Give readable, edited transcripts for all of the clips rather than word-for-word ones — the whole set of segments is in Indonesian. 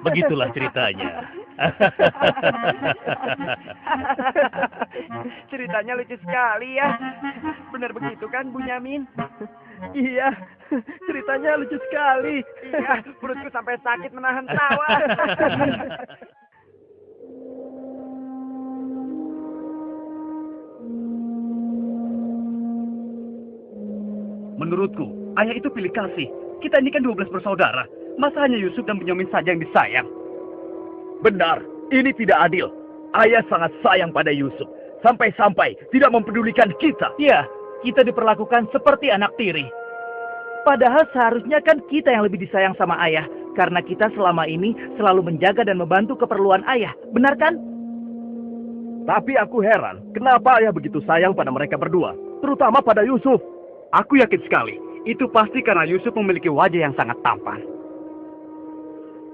Begitulah ceritanya. Ceritanya lucu sekali ya. Benar begitu kan, Bunyamin? Iya, ceritanya lucu sekali. Iya, perutku sampai sakit menahan tawa. Menurutku, ayah itu pilih kasih. Kita ini kan 12 bersaudara. Masa hanya Yusuf dan Bunyamin saja yang disayang? Benar, ini tidak adil. Ayah sangat sayang pada Yusuf. Sampai-sampai tidak mempedulikan kita. Iya, kita diperlakukan seperti anak tiri. Padahal seharusnya kan kita yang lebih disayang sama ayah. Karena kita selama ini selalu menjaga dan membantu keperluan ayah. Benar kan? Tapi aku heran, kenapa ayah begitu sayang pada mereka berdua? Terutama pada Yusuf. Aku yakin sekali. Itu pasti karena Yusuf memiliki wajah yang sangat tampan.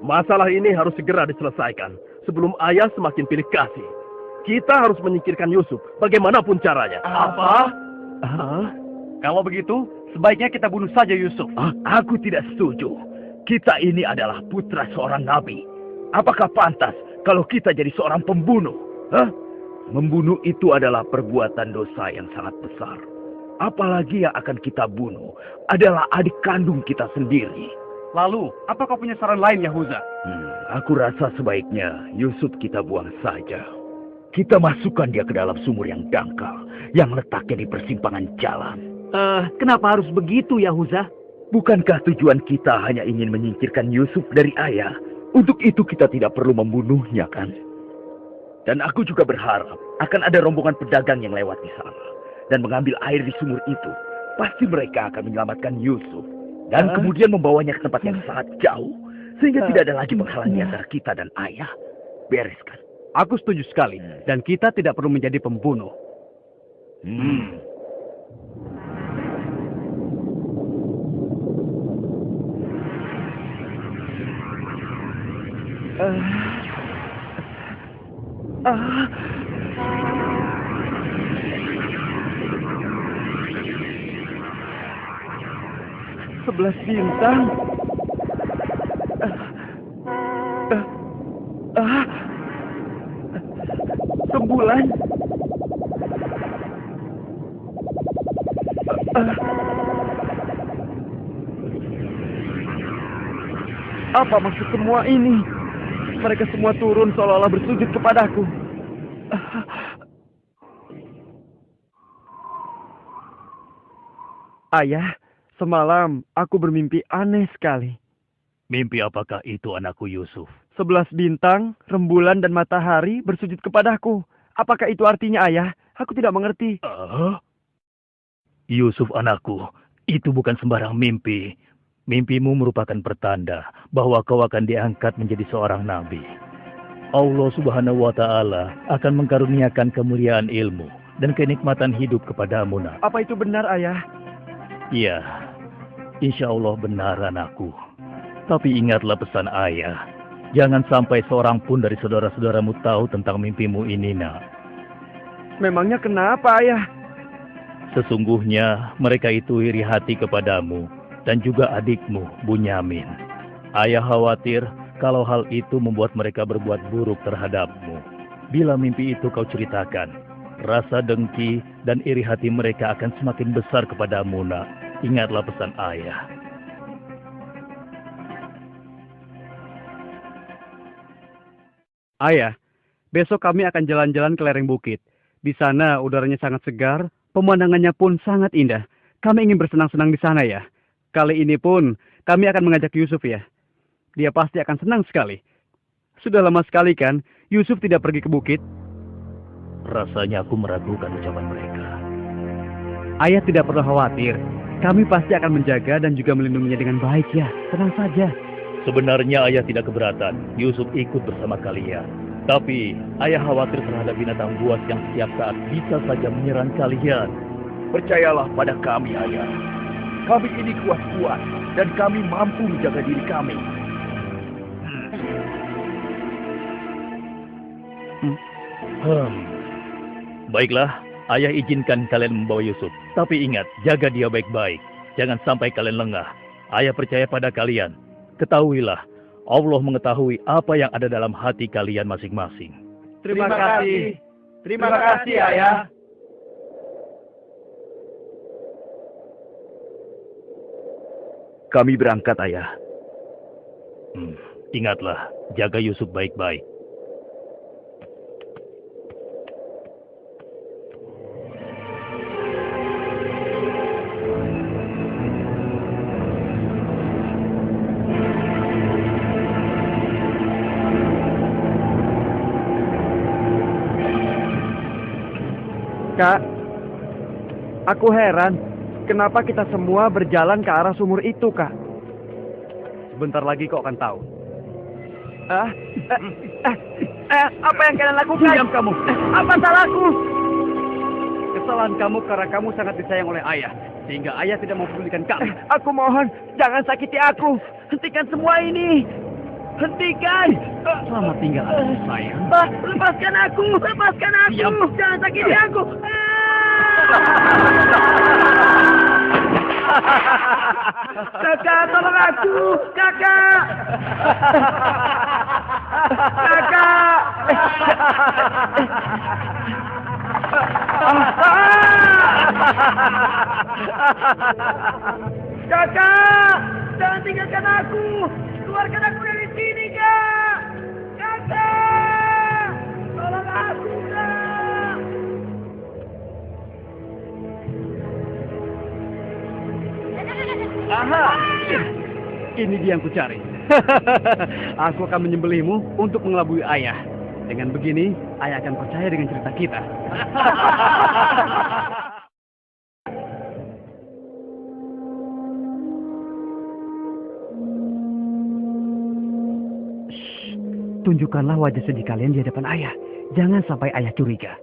Masalah ini harus segera diselesaikan. Sebelum ayah semakin pilih kasih. Kita harus menyingkirkan Yusuf, bagaimanapun caranya. Apa? Kalau begitu, sebaiknya kita bunuh saja Yusuf. Aku tidak setuju. Kita ini adalah putra seorang nabi. Apakah pantas kalau kita jadi seorang pembunuh? Membunuh itu adalah perbuatan dosa yang sangat besar. Apalagi yang akan kita bunuh adalah adik kandung kita sendiri. Lalu, apa kau punya saran lain, Yahuza? Aku rasa sebaiknya Yusuf kita buang saja. Kita masukkan dia ke dalam sumur yang dangkal, yang letaknya di persimpangan jalan. Kenapa harus begitu, Yahuza? Bukankah tujuan kita hanya ingin menyingkirkan Yusuf dari ayah? Untuk itu kita tidak perlu membunuhnya, kan? Dan aku juga berharap akan ada rombongan pedagang yang lewat di sana dan mengambil air di sumur itu. Pasti mereka akan menyelamatkan Yusuf dan kemudian membawanya ke tempat yang sangat jauh, sehingga tidak ada lagi penghalang antara kita dan ayah. Bereskan. Aku setuju sekali, dan kita tidak perlu menjadi pembunuh. Sebelas bintang. Rembulan. Apa maksud semua ini? Mereka semua turun seolah-olah bersujud kepadaku. Ayah, semalam aku bermimpi aneh sekali. Mimpi apakah itu anakku Yusuf? 11 bintang, rembulan, dan matahari bersujud kepadaku. Apakah itu artinya, ayah? Aku tidak mengerti. Yusuf anakku, itu bukan sembarang mimpi. Mimpimu merupakan pertanda bahwa kau akan diangkat menjadi seorang nabi. Allah Subhanahu wa Ta'ala akan mengkaruniakan kemuliaan ilmu dan kenikmatan hidup kepadamu, nak. Apa itu benar, ayah? Iya, insya Allah benar anakku. Tapi ingatlah pesan ayah. Jangan sampai seorang pun dari saudara-saudaramu tahu tentang mimpimu ini, nak. Memangnya kenapa, ayah? Sesungguhnya mereka itu iri hati kepadamu dan juga adikmu, Bunyamin. Ayah khawatir kalau hal itu membuat mereka berbuat buruk terhadapmu. Bila mimpi itu kau ceritakan, rasa dengki dan iri hati mereka akan semakin besar kepadamu, nak. Ingatlah pesan ayah. Ayah, besok kami akan jalan-jalan ke lereng bukit. Di sana udaranya sangat segar, pemandangannya pun sangat indah. Kami ingin bersenang-senang di sana, ya. Kali ini pun kami akan mengajak Yusuf, ya. Dia pasti akan senang sekali. Sudah lama sekali kan Yusuf tidak pergi ke bukit? Rasanya aku meragukan ucapan mereka. Ayah tidak perlu khawatir. Kami pasti akan menjaga dan juga melindunginya dengan baik, ya. Tenang saja. Sebenarnya ayah tidak keberatan Yusuf ikut bersama kalian. Tapi ayah khawatir terhadap binatang buas yang setiap saat bisa saja menyerang kalian. Percayalah pada kami, ayah. Kami ini kuat-kuat dan kami mampu menjaga diri kami. Baiklah, ayah izinkan kalian membawa Yusuf. Tapi ingat, jaga dia baik-baik. Jangan sampai kalian lengah. Ayah percaya pada kalian. Ketahuilah, Allah mengetahui apa yang ada dalam hati kalian masing-masing. Terima kasih. Terima kasih, Ayah. Kami berangkat, Ayah. Ingatlah, jaga Yusuf baik-baik. Kak, aku heran, kenapa kita semua berjalan ke arah sumur itu, Kak? Sebentar lagi kau akan tahu. Apa yang kalian lakukan? Diam kamu. Apa salahku? Kesalahan kamu karena kamu sangat disayang oleh ayah. Sehingga ayah tidak mempedulikan kamu. Aku mohon, jangan sakiti aku. Hentikan semua ini. Hentikan. Selamat tinggal, anakku sayang. Lepaskan aku. Lepaskan aku. Diam. Jangan sakiti aku. Kakak, tolong aku. Kakak. Kakak. Kakak, jangan tinggalkan aku. Keluarkan aku dari sini, Kak. Kakak, tolong aku, Kak. Aha, ini dia yang kucari. Aku akan menyembelihmu untuk mengelabui ayah. Dengan begini, ayah akan percaya dengan cerita kita. Tunjukkanlah wajah sedih kalian di hadapan ayah. Jangan sampai ayah curiga.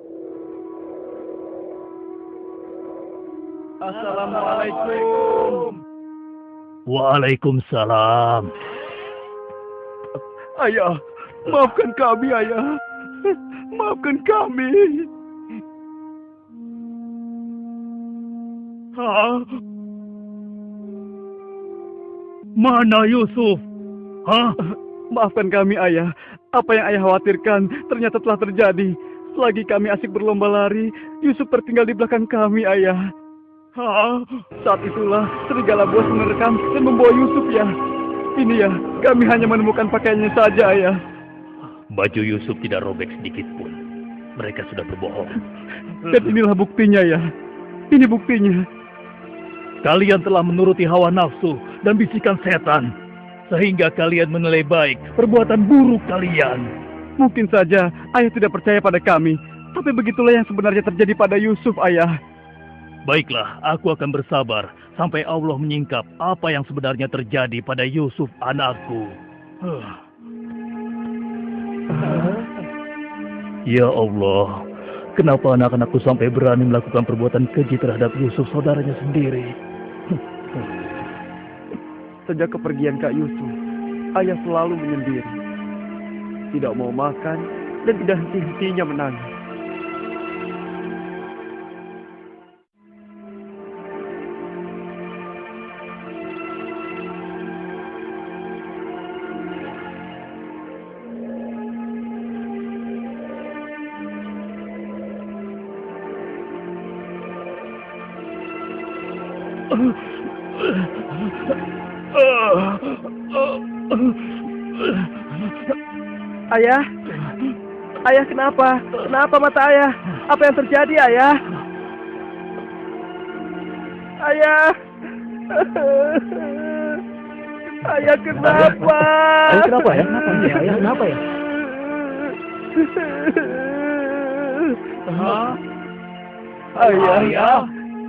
Assalamualaikum. Waalaikumsalam. Ayah, maafkan kami, ayah. Maafkan kami. Mana Yusuf? Maafkan kami, ayah. Apa yang ayah khawatirkan ternyata telah terjadi. Selagi kami asik berlomba lari, Yusuf tertinggal di belakang kami, ayah. Saat itulah serigala buas menerkam dan membawa Yusuf, ya. Ini ya, kami hanya menemukan pakaiannya saja, ayah. Baju Yusuf tidak robek sedikit pun. Mereka sudah berbohong. Dan inilah buktinya, ya. Ini buktinya. Kalian telah menuruti hawa nafsu dan bisikan setan. Sehingga kalian menilai baik perbuatan buruk kalian. Mungkin saja ayah tidak percaya pada kami. Tapi begitulah yang sebenarnya terjadi pada Yusuf, ayah. Baiklah, aku akan bersabar sampai Allah menyingkap apa yang sebenarnya terjadi pada Yusuf anakku. Ya Allah, kenapa anak-anakku sampai berani melakukan perbuatan keji terhadap Yusuf saudaranya sendiri? Sejak kepergian Kak Yusuf, ayah selalu menyendiri. Tidak mau makan dan tidak henti-hentinya menangis. Ayah, ayah kenapa? Kenapa mata ayah? Apa yang terjadi, ayah? Ayah, ayah kenapa? Ayah kenapa ya? Ayah kenapa ya? Ayah,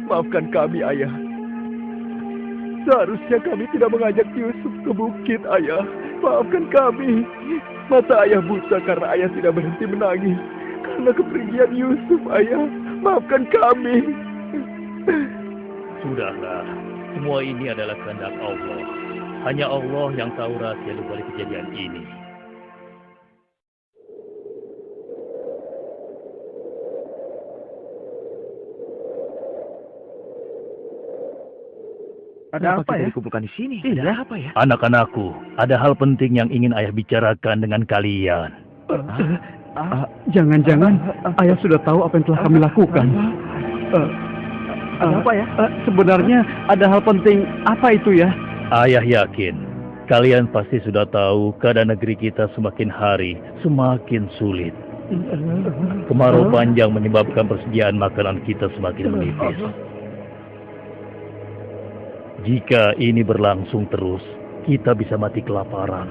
maafkan kami, ayah. Seharusnya kami tidak mengajak Yusuf ke bukit, ayah. Maafkan kami. Mata ayah buta karena ayah tidak berhenti menangis. Karena kepergian Yusuf, ayah. Maafkan kami. Sudahlah, semua ini adalah kehendak Allah. Hanya Allah yang tahu rahasia di balik kejadian ini. Ada Kenapa apa kita ya? dikumpulkan di sini? Iya. Ada apa ya? Anak-anakku, ada hal penting yang ingin ayah bicarakan dengan kalian. Jangan-jangan ayah sudah tahu apa yang telah kami lakukan. Ada apa ya? Sebenarnya ada hal penting apa itu ya? Ayah yakin, kalian pasti sudah tahu keadaan negeri kita semakin hari semakin sulit. Kemarau panjang menyebabkan persediaan makanan kita semakin menipis. Jika ini berlangsung terus, kita bisa mati kelaparan.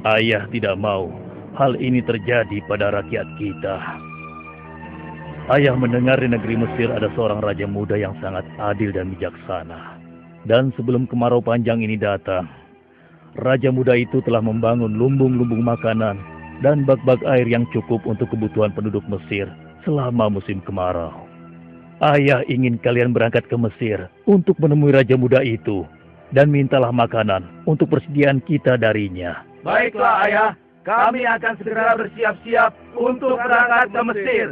Ayah tidak mau hal ini terjadi pada rakyat kita. Ayah mendengar di negeri Mesir ada seorang raja muda yang sangat adil dan bijaksana. Dan sebelum kemarau panjang ini datang, raja muda itu telah membangun lumbung-lumbung makanan dan bak-bak air yang cukup untuk kebutuhan penduduk Mesir selama musim kemarau. Ayah ingin kalian berangkat ke Mesir untuk menemui raja muda itu dan mintalah makanan untuk persediaan kita darinya. Baiklah ayah, kami akan segera bersiap-siap untuk berangkat ke Mesir.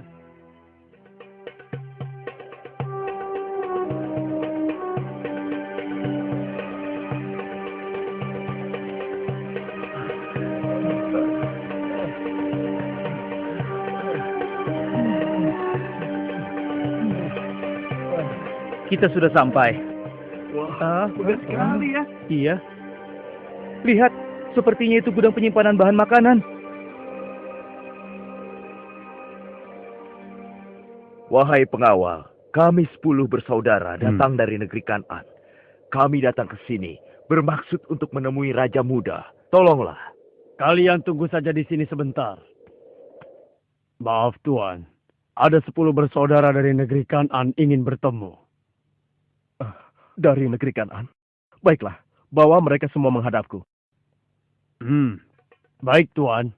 Kita sudah sampai. Wah, bagus sekali ya. Iya. Lihat, sepertinya itu gudang penyimpanan bahan makanan. Wahai pengawal, kami 10 bersaudara datang dari negeri Kan'an. Kami datang ke sini bermaksud untuk menemui Raja Muda. Tolonglah. Kalian tunggu saja di sini sebentar. Maaf Tuan, ada 10 bersaudara dari negeri Kan'an ingin bertemu. Dari negeri Kan'an. Baiklah, bawa mereka semua menghadapku. Baik Tuan.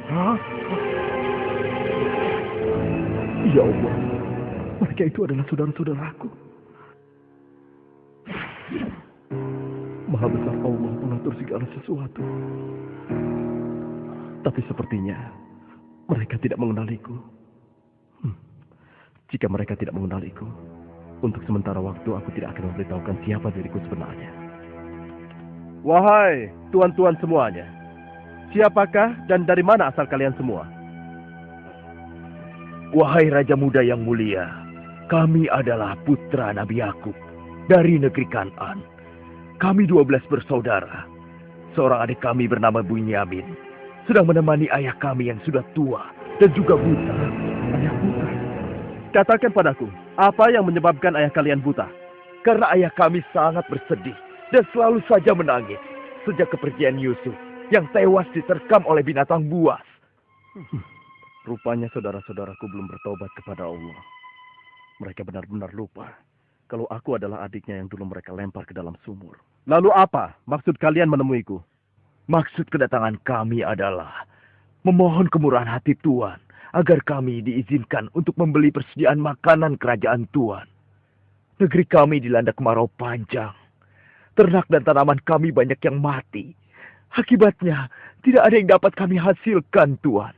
Hah? Ya Allah, mereka itu adalah saudara-saudaraku. Maha besar Allah mengatur segala sesuatu. Tapi sepertinya mereka tidak mengenaliku. Jika mereka tidak mengenaliku, untuk sementara waktu aku tidak akan memberitahukan siapa diriku sebenarnya. Wahai tuan-tuan semuanya, siapakah dan dari mana asal kalian semua? Wahai Raja Muda yang mulia, kami adalah putra Nabi Yakub dari negeri Kan'an. Kami 12 bersaudara. Seorang adik kami bernama Bunyamin sedang menemani ayah kami yang sudah tua dan juga buta. Ayah buta. Katakan padaku, apa yang menyebabkan ayah kalian buta? Karena ayah kami sangat bersedih dan selalu saja menangis sejak kepergian Yusuf yang tewas diterkam oleh binatang buas. Rupanya saudara-saudaraku belum bertobat kepada Allah. Mereka benar-benar lupa kalau aku adalah adiknya yang dulu mereka lempar ke dalam sumur. Lalu apa maksud kalian menemuiku? Maksud kedatangan kami adalah memohon kemurahan hati Tuan agar kami diizinkan untuk membeli persediaan makanan kerajaan Tuan. Negeri kami dilanda kemarau panjang. Ternak dan tanaman kami banyak yang mati. Akibatnya, tidak ada yang dapat kami hasilkan, Tuan.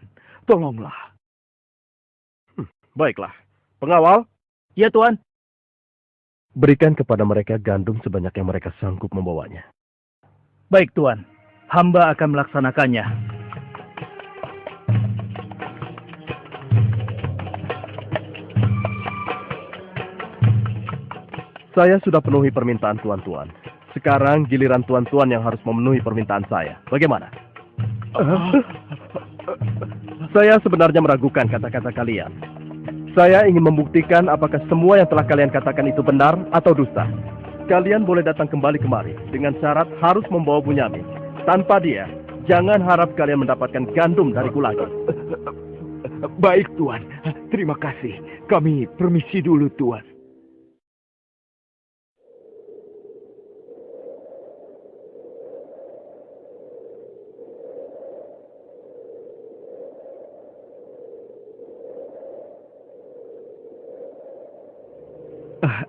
Tolonglah. Baiklah. Pengawal, Ya Tuan. berikan kepada mereka gandum sebanyak yang mereka sanggup membawanya. Baik Tuan, hamba akan melaksanakannya. Saya sudah penuhi permintaan tuan-tuan. Sekarang giliran tuan-tuan yang harus memenuhi permintaan saya. Bagaimana? Saya sebenarnya meragukan kata-kata kalian. Saya ingin membuktikan apakah semua yang telah kalian katakan itu benar atau dusta. Kalian boleh datang kembali kemari dengan syarat harus membawa Bunyamin. Tanpa dia, jangan harap kalian mendapatkan gandum dariku lagi. Baik, Tuan. Terima kasih. Kami permisi dulu, Tuan.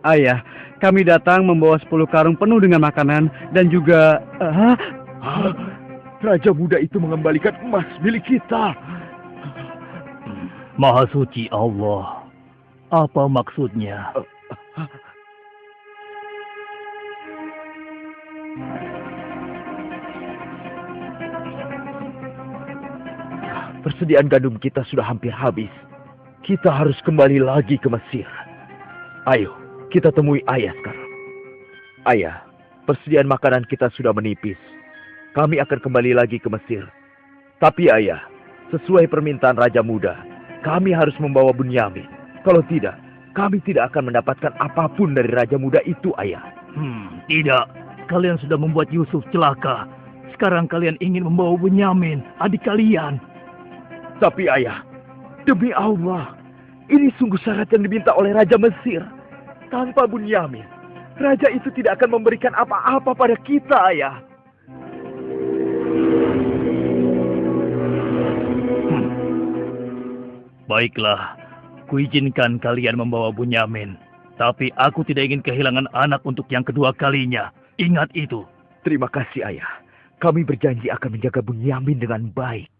Ayah, kami datang membawa 10 karung penuh dengan makanan dan juga... Raja muda itu mengembalikan emas milik kita. Maha suci Allah. Apa maksudnya? Persediaan gandum kita sudah hampir habis. Kita harus kembali lagi ke Mesir. Ayo, kita temui ayah sekarang. Ayah, persediaan makanan kita sudah menipis. Kami akan kembali lagi ke Mesir. Tapi ayah, sesuai permintaan Raja Muda, kami harus membawa Bunyamin. Kalau tidak, kami tidak akan mendapatkan apapun dari Raja Muda itu, ayah. Tidak. Kalian sudah membuat Yusuf celaka. Sekarang kalian ingin membawa Bunyamin, adik kalian. Tapi ayah, demi Allah, ini sungguh syarat yang diminta oleh Raja Mesir. Tanpa Bunyamin, Raja itu tidak akan memberikan apa-apa pada kita, ayah. Baiklah, kuizinkan kalian membawa Bunyamin. Tapi aku tidak ingin kehilangan anak untuk yang kedua kalinya. Ingat itu. Terima kasih, ayah. Kami berjanji akan menjaga Bunyamin dengan baik.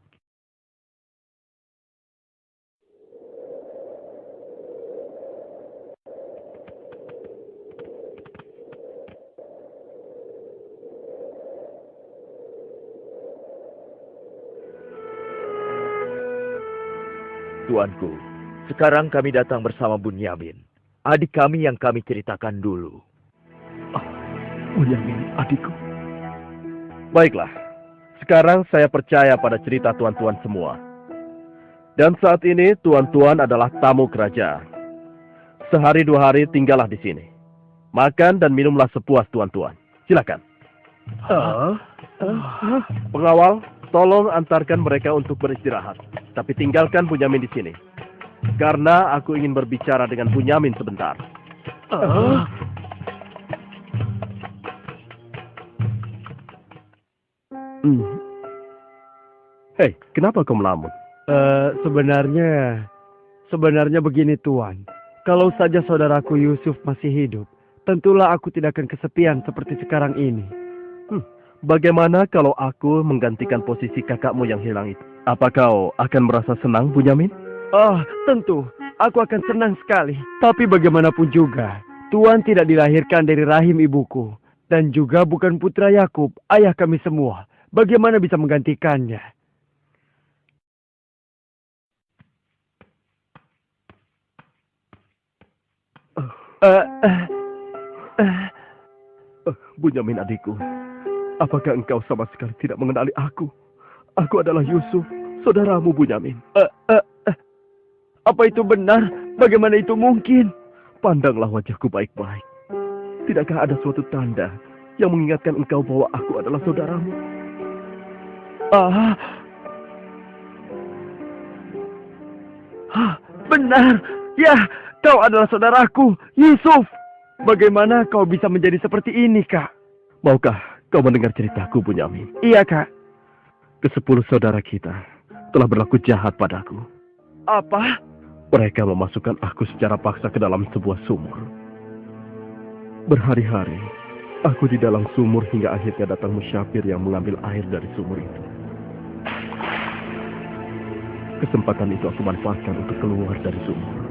Tuanku, sekarang kami datang bersama Bunyamin, adik kami yang kami ceritakan dulu. Bunyamin, adikku. Baiklah, sekarang saya percaya pada cerita tuan-tuan semua. Dan saat ini tuan-tuan adalah tamu kerajaan. Sehari 2 hari tinggallah di sini. Makan dan minumlah sepuas tuan-tuan. Silakan. Pengawal, tolong antarkan mereka untuk beristirahat. Tapi tinggalkan Bunyamin di sini. Karena aku ingin berbicara dengan Bunyamin sebentar. Hei, kenapa kau melamun? Sebenarnya begini Tuan. Kalau saja saudaraku Yusuf masih hidup, tentulah aku tidak akan kesepian seperti sekarang ini. Bagaimana kalau aku menggantikan posisi kakakmu yang hilang itu? Apa kau akan merasa senang, Bunyamin? Tentu. Aku akan senang sekali. Tapi bagaimanapun juga, Tuan tidak dilahirkan dari rahim ibuku. Dan juga bukan putra Yakub, ayah kami semua. Bagaimana bisa menggantikannya? Bunyamin adikku, apakah engkau sama sekali tidak mengenali aku? Aku adalah Yusuf, saudaramu Bunyamin. Apa itu benar? Bagaimana itu mungkin? Pandanglah wajahku baik-baik. Tidakkah ada suatu tanda yang mengingatkan engkau bahwa aku adalah saudaramu? Benar. Ya, kau adalah saudaraku, Yusuf. Bagaimana kau bisa menjadi seperti ini, Kak? Maukah kau mendengar ceritaku, Bunyamin? Iya, Kak. Ke-10 saudara kita telah berlaku jahat padaku. Apa? Mereka memasukkan aku secara paksa ke dalam sebuah sumur. Berhari-hari, aku di dalam sumur hingga akhirnya datang musyafir yang mengambil air dari sumur itu. Kesempatan itu aku manfaatkan untuk keluar dari sumur.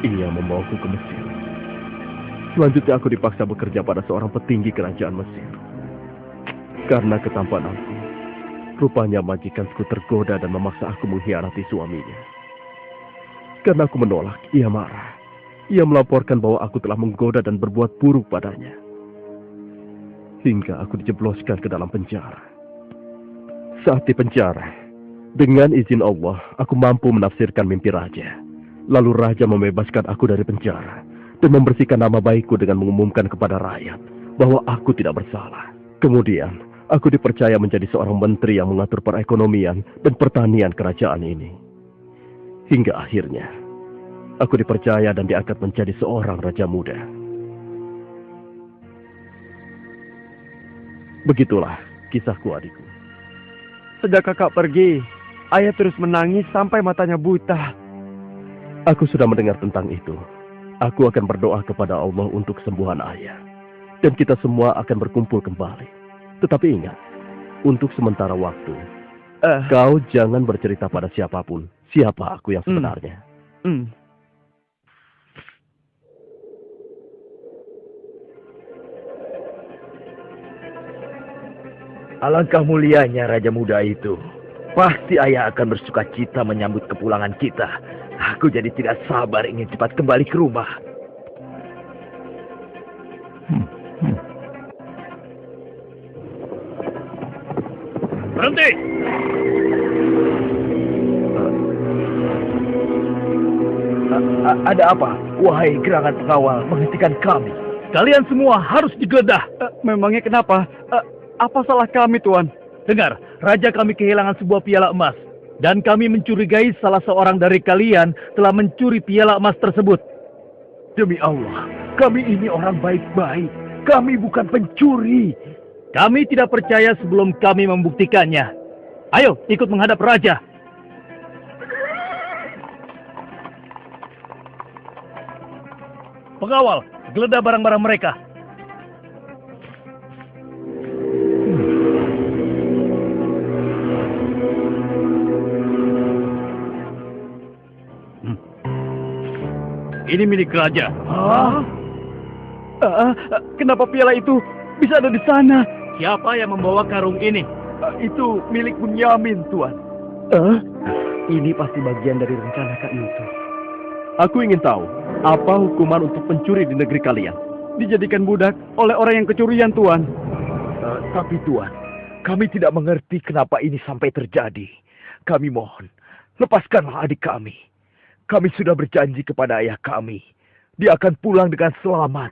Ia membawaku ke Mesir. Selanjutnya aku dipaksa bekerja pada seorang petinggi kerajaan Mesir. Karena ketampananku, rupanya majikanku tergoda dan memaksa aku mengkhianati suaminya. Karena aku menolak, ia marah. Ia melaporkan bahwa aku telah menggoda dan berbuat buruk padanya. Hingga aku dijebloskan ke dalam penjara. Saat di penjara, dengan izin Allah, aku mampu menafsirkan mimpi raja. Lalu raja membebaskan aku dari penjara dan membersihkan nama baikku dengan mengumumkan kepada rakyat bahwa aku tidak bersalah. Kemudian, aku dipercaya menjadi seorang menteri yang mengatur perekonomian dan pertanian kerajaan ini. Hingga akhirnya, aku dipercaya dan diangkat menjadi seorang raja muda. Begitulah kisahku, adikku. Sejak kakak pergi, ayah terus menangis sampai matanya buta. Aku sudah mendengar tentang itu. Aku akan berdoa kepada Allah untuk kesembuhan ayah. Dan kita semua akan berkumpul kembali. Tetapi ingat, untuk sementara waktu, Kau jangan bercerita pada siapapun siapa aku yang sebenarnya. Alangkah mulianya Raja Muda itu. Pasti ayah akan bersuka cita menyambut kepulangan kita. Aku jadi tidak sabar ingin cepat kembali ke rumah. Berhenti! Ada apa? Wahai gerangan pengawal, menghentikan kami. Kalian semua harus digeledah. Memangnya kenapa? Apa salah kami, Tuan? Dengar, Raja kami kehilangan sebuah piala emas. Dan kami mencurigai salah seorang dari kalian telah mencuri piala emas tersebut. Demi Allah, kami ini orang baik-baik. Kami bukan pencuri. Kami tidak percaya sebelum kami membuktikannya. Ayo, ikut menghadap Raja. Pengawal, geledah barang-barang mereka. Ini milik Raja. Kenapa piala itu bisa ada di sana? Siapa yang membawa karung ini? Itu milik Bunyamin, Tuan. Ini pasti bagian dari rencana Kak Yusuf. Aku ingin tahu, apa hukuman untuk pencuri di negeri kalian? Dijadikan budak oleh orang yang kecurian, Tuan. Tapi Tuan, kami tidak mengerti kenapa ini sampai terjadi. Kami mohon, lepaskanlah adik kami. Kami sudah berjanji kepada ayah kami. Dia akan pulang dengan selamat.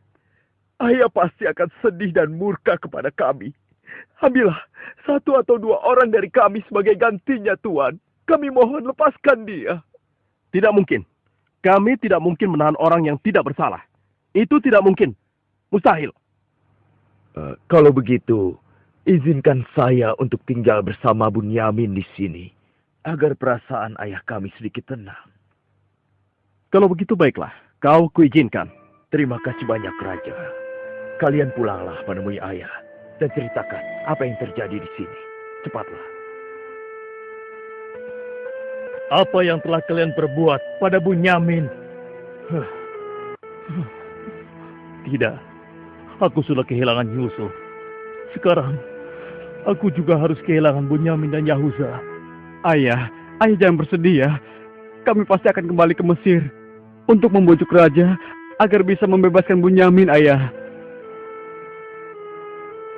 Ayah pasti akan sedih dan murka kepada kami. Ambillah 1 atau 2 orang dari kami sebagai gantinya, Tuan. Kami mohon lepaskan dia. Tidak mungkin. Kami tidak mungkin menahan orang yang tidak bersalah. Itu tidak mungkin. Mustahil. Kalau begitu, izinkan saya untuk tinggal bersama Bunyamin di sini. Agar perasaan ayah kami sedikit tenang. Kalau begitu baiklah. Kau kuizinkan. Terima kasih banyak, Raja. Kalian pulanglah menemui ayah. Dan ceritakan apa yang terjadi di sini. Cepatlah. Apa yang telah kalian perbuat pada Bunyamin? Tidak. Aku sudah kehilangan Yusuf. Sekarang, aku juga harus kehilangan Bunyamin dan Yahuza. Ayah jangan bersedih ya. Kami pasti akan kembali ke Mesir untuk membujuk Raja agar bisa membebaskan Bunyamin, Ayah.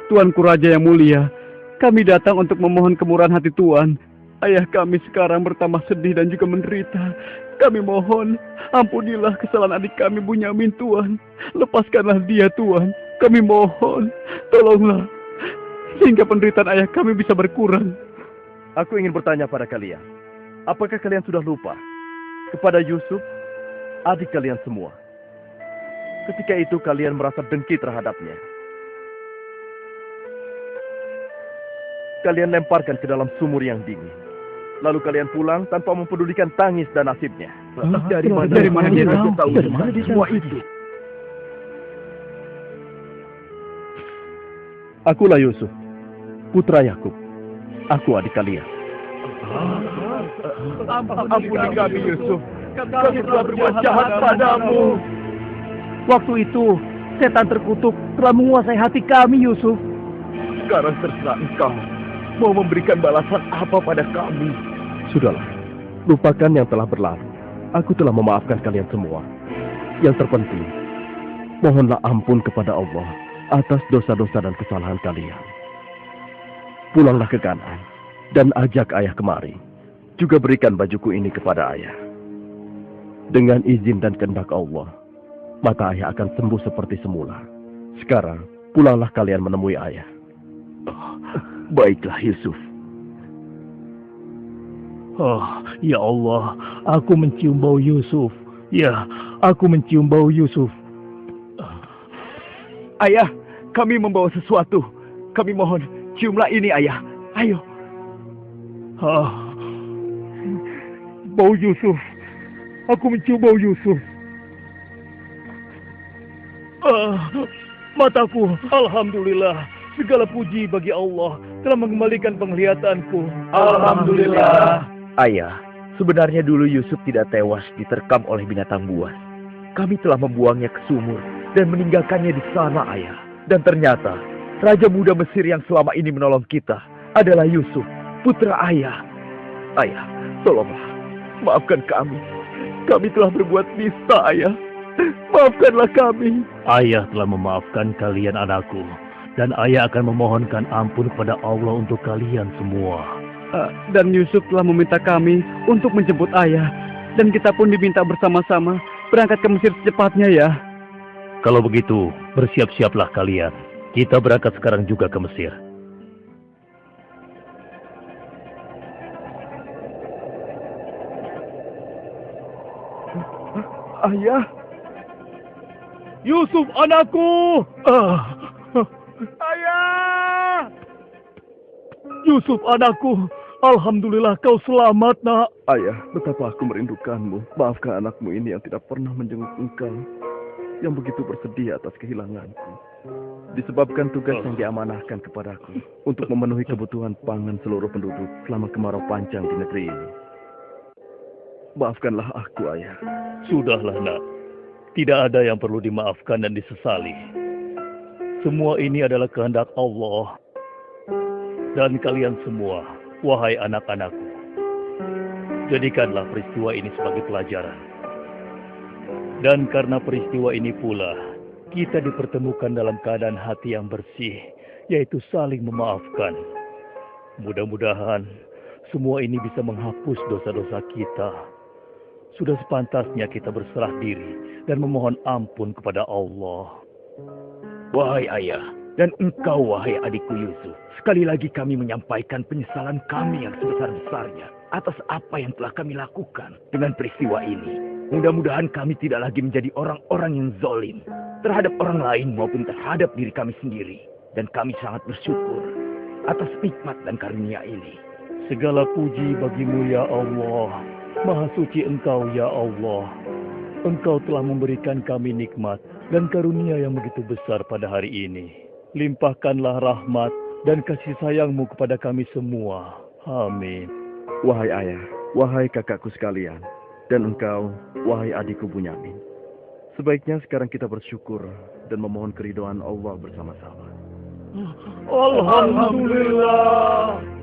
Tuanku Raja yang mulia, kami datang untuk memohon kemurahan hati Tuan. Ayah kami sekarang bertambah sedih dan juga menderita. Kami mohon, ampunilah kesalahan adik kami Bunyamin, Tuan. Lepaskanlah dia, Tuan. Kami mohon, tolonglah, sehingga penderitaan ayah kami bisa berkurang. Aku ingin bertanya pada kalian. Apakah kalian sudah lupa kepada Yusuf, adik kalian semua? Ketika itu kalian merasa dengki terhadapnya. Kalian lemparkan ke dalam sumur yang dingin. Lalu kalian pulang tanpa mempedulikan tangis dan nasibnya. Dari mana dia tahu semua itu? Akulah Yusuf, putra Yakub. Aku adik kalian. Ampuni kami, Yusuf. Kami telah berbuat jahat padamu. Waktu itu, setan terkutuk telah menguasai hati kami, Yusuf. Sekarang terserah engkau mau memberikan balasan apa pada kami. Sudahlah, lupakan yang telah berlalu. Aku telah memaafkan kalian semua. Yang terpenting, mohonlah ampun kepada Allah atas dosa-dosa dan kesalahan kalian. Pulanglah ke Kanaan dan ajak ayah kemari. Juga berikan bajuku ini kepada ayah. Dengan izin dan kehendak Allah, maka ayah akan sembuh seperti semula. Sekarang, pulanglah kalian menemui ayah. Baiklah, Yusuf. Oh, ya Allah, aku mencium bau Yusuf. Ya, aku mencium bau Yusuf. Ayah, kami membawa sesuatu. Kami mohon, ciumlah ini, ayah. Ayo. Bau Yusuf. Aku mencium bau Yusuf. Mataku, alhamdulillah, Segala puji bagi Allah telah mengembalikan penglihatanku. Alhamdulillah. Ayah, sebenarnya dulu Yusuf tidak tewas diterkam oleh binatang buas. Kami telah membuangnya ke sumur dan meninggalkannya di sana, Ayah. Dan ternyata, Raja Muda Mesir yang selama ini menolong kita adalah Yusuf, putra Ayah. Ayah, tolonglah, maafkan kami. Kami telah berbuat nista, Ayah. Maafkanlah kami. Ayah telah memaafkan kalian anakku. Dan ayah akan memohonkan ampun kepada Allah untuk kalian semua. Dan Yusuf telah meminta kami untuk menjemput ayah. Dan kita pun diminta bersama-sama berangkat ke Mesir secepatnya ya. Kalau begitu, bersiap-siaplah kalian. Kita berangkat sekarang juga ke Mesir. Ayah, Yusuf anakku! ayah! Yusuf anakku! Alhamdulillah kau selamat, nak. Ayah, betapa aku merindukanmu. Maafkan anakmu ini yang tidak pernah menjenguk engkau, yang begitu bersedih atas kehilanganku. Disebabkan tugas yang diamanahkan kepadaku untuk memenuhi kebutuhan pangan seluruh penduduk selama kemarau panjang di negeri ini. Maafkanlah aku, Ayah. Sudahlah, nak. Tidak ada yang perlu dimaafkan dan disesali. Semua ini adalah kehendak Allah. Dan kalian semua, wahai anak-anakku, jadikanlah peristiwa ini sebagai pelajaran. Dan karena peristiwa ini pula, kita dipertemukan dalam keadaan hati yang bersih, yaitu saling memaafkan. Mudah-mudahan semua ini bisa menghapus dosa-dosa kita. Sudah sepantasnya kita berserah diri dan memohon ampun kepada Allah. Wahai ayah, dan engkau wahai adikku Yusuf, sekali lagi kami menyampaikan penyesalan kami yang sebesar-besarnya atas apa yang telah kami lakukan dengan peristiwa ini. Mudah-mudahan kami tidak lagi menjadi orang-orang yang zalim terhadap orang lain maupun terhadap diri kami sendiri. Dan kami sangat bersyukur atas nikmat dan karunia ini. Segala puji bagimu ya Allah. Maha suci Engkau ya Allah. Engkau telah memberikan kami nikmat dan karunia yang begitu besar pada hari ini. Limpahkanlah rahmat dan kasih sayang-Mu kepada kami semua. Amin. Wahai ayah, wahai kakakku sekalian, dan engkau, wahai adikku Bunyamin. Sebaiknya sekarang kita bersyukur dan memohon keridhaan Allah bersama-sama. Alhamdulillah.